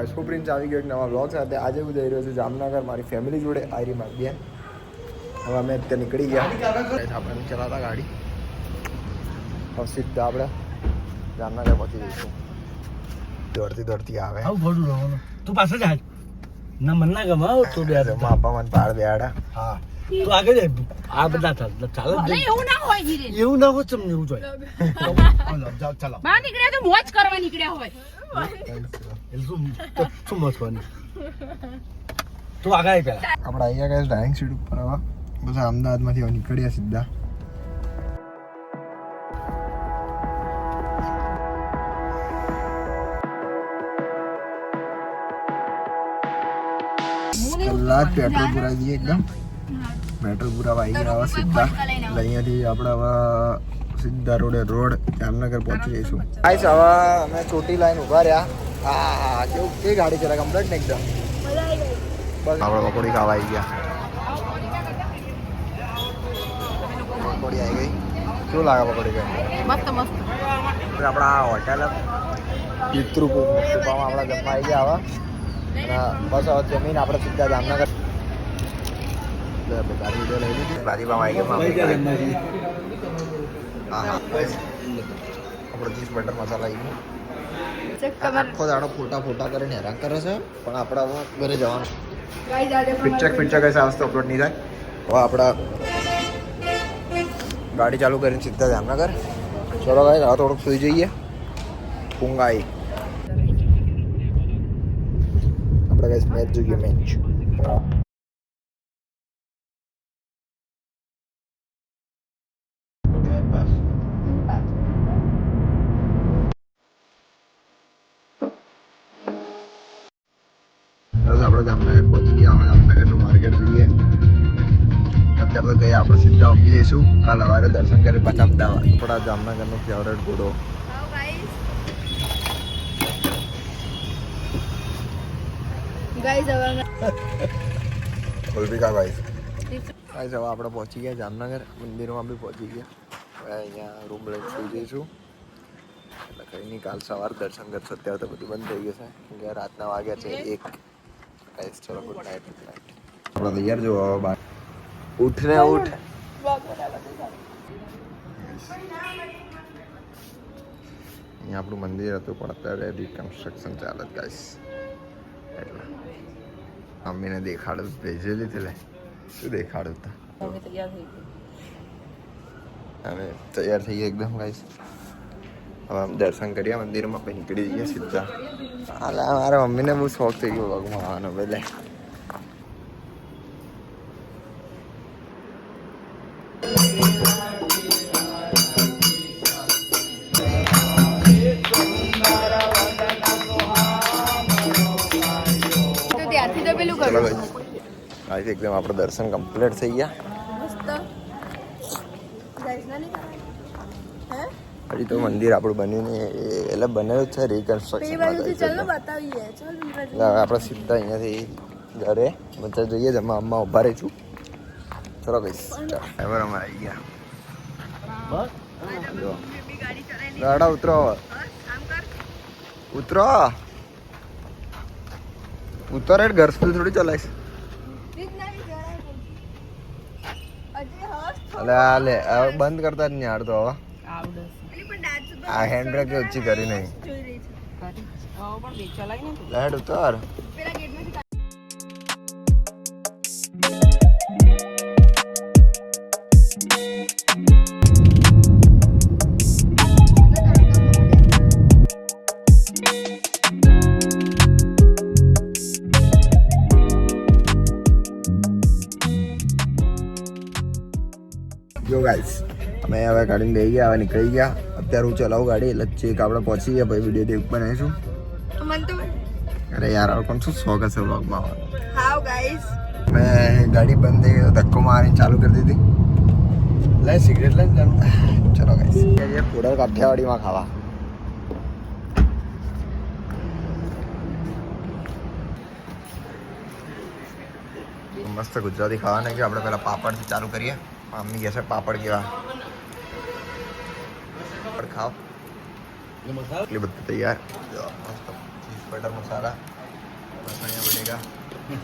Guys હું prince આવી ગયો એક નવા બ્લોગ સાથે. આજે હું જઈ રહ્યો છું જામનગર મારી ફેમિલી જોડે આયરી મારી બેન. હવે અમે અત્યારે નીકળી ગયા. આપણે ચલાવતા ગાડી હવે સીધા આપણે જામનગર પહોંચી જઈશું. દોડતી આવે તું પાસે જાય ના મન ના ગમાવ તું બે માપા મને પાડ બેડા. હા તું આગળ જાય આ બધા ચાલે એવું ના હોય ધીરે એવું ના હોય તમને એવું જોઈએ ચાલો બહાર નીકળ્યા તો મોજ કરવા નીકળ્યા હોય શું મસ્તવાની તું આગળ આવી પેલા આપણે અહીંયા ગયા ડાઇનિંગ સીટ ઉપર. હવે બસ અમદાવાદમાંથી હવે નીકળ્યા સીધા. કલાક પેટ્રોલ પુરાઈ દઈએ એકદમ. પેટ્રોલ પુરાવા આવી ગયા હવે સીધા. અહીંયાથી આપણે હવે સીધા રોડ જામનગર પહોંચી જઈશું. ગાઈસ હવે અમે ચોટી લાઈન ઉભા રહ્યા. હા કેવું કે ગાડી ચલા કમ્પ્લીટ ને એકદમ બસ. આપણે પકોડી ખાવા આવી ગયા. પકોડી આવી ગઈ. શું લાગે પકોડી ખાઈ? મસ્ત મસ્ત. આપણા હોટેલ પિતૃકુપામાં આપણા જમવા આવી ગયા હવે. અને બસ હવે જમીન આપણે સીધા જામનગર ગાડી વિડીયો લઈ લીધી. બાજુમાં આવી ગયા. હા આપણે 30 બટર મસાલા આવી ગયા. આખો દાડો ફોટા કરીને હેરાન કરે છે. પણ આપણે હવે ઘરે જવાનું. પિક્ચર કઈ સાવસ્તો અપલોડ નહીં થાય. હવે આપણા ગાડી ચાલુ કરીને સીધા જામનગર. ચલો ભાઈ હવે થોડુંક સુઈ જઈએ. ઊંઘ આવી. આપણે કઈ મેચ જોઈએ મેચ. આપણે જામનગર પહોંચી ગયા. જામનગરનું માર્કેટ જોઈએ. અત્યારે તો ગયા આપણે સીધા ઉભી જઈશું. કાલ સવારે દર્શન કરી પાછા અમદાવાદ. આપણા જામનગરનો ફેવરેટ ઘોડો. ગુલબીકા ગાઈસ હવે આપણે પહોંચી ગયા જામનગર. મંદિરમાં બી પહોંચી ગયા. હવે અહીંયા રૂમ લઈને સુઈ જઈશું. એટલે કંઈ નહીં કાલ સવારે દર્શન કરશો. અત્યારે તો બધું બંધ થઈ ગયું છે કેમ કે રાતના વાગ્યા છે 1. ગાઈસ ચલો ગુડ નાઇટ. આપણે તૈયાર જો હવે બાર ઉઠને ઉઠ. અહીંયા આપણું મંદિર હતું પણ અત્યારે રિકન્સ્ટ્રક્શન ચાલે છે ગાઈસ. એટલે મમ્મીને દેખાડું ભેજેલી હતી. શું દેખાડું તા અમે તૈયાર થઈ ગયા એકદમ ગાઈસ. હવે આમ દર્શન કર્યા મંદિરમાં પછી નીકળી જઈએ સીધા. હાલ મારા મમ્મીને બહુ શોખ થઈ ગયો ભગવાન આવવાનો. પહેલે એકદમ આપણે દર્શન કમ્પ્લીટ થઈ ગયા. હજી તો મંદિર આપણું બન્યું નહીં. એટલે બનેલું છે રિકન્સ્ટ્રક્શન. આપણે સીધા અહીંયાથી ઘરે બધા જોઈએ જમવા. અમ્મા ઉભા રહીશું. ચલો કહીશ ડ્રાઈવર અમે આવી ગયા. ગાડા ઉતરો ઉતરો રે. ઘર સુધી થોડી ચલાવીશ. અલે હવે બંધ કરતા જ નહીં હાડતો. હવે આ હેન્ડ બ્રેક ઓછી કરી નહીં. લાઈટ ઉતાર. જો ગાઈસ અમે હવે ગાડીને લઈ ગયા. હવે નીકળી ગયા. અત્યારે હું ચલાવું ગાડી એટલે ચેક આપણે પહોંચી ગયા. પછી વિડીયો દેખ બનાવીશું. અરે યાર હવે પણ શું શોખ હશે વ્લોગમાં આવવાનો. મેં ગાડી બંધ થઈ ગઈ ધક્કો મારીને ચાલુ કરી દીધી. લઈ સિગરેટ લઈને ચલો ગાઈસ ફોડર કાઠિયાવાડીમાં ખાવા. મસ્ત ગુજરાતી ખાવાના કે આપણે પહેલાં પાપડથી ચાલુ કરીએ. મમ્મી કહે છે પાપડ કેવા પાપડ ખાઓ. એટલી બધું તૈયાર. મસ્ત ચીઝ બટર મસાલા બટેકા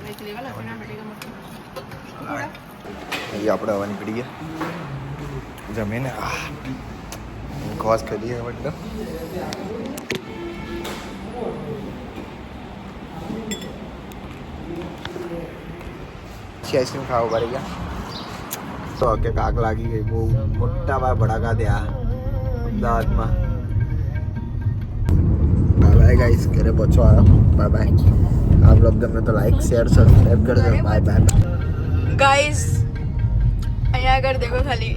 વેચી લેવા લસણા બટેકા મરચાં. અહીં આપણે હવે નીકળીએ જમીને ખોસ કરીએ મતલબ આઈસ્ક્રીમ ખાવા પડી ગયા તો કે કાક લાગી ગઈ બહુ મોટા ભાઈ ભડાકા ત્યાં અમદાવાદમાં બાય બાય ગાઈસ ઘરે પહોંચો આવ્યો બાય બાય આ બ્લોગ ગમે તો લાઈક શેર સબસ્ક્રાઈબ કરજો બાય બાય गाइस અહીંયા આગળ देखो खाली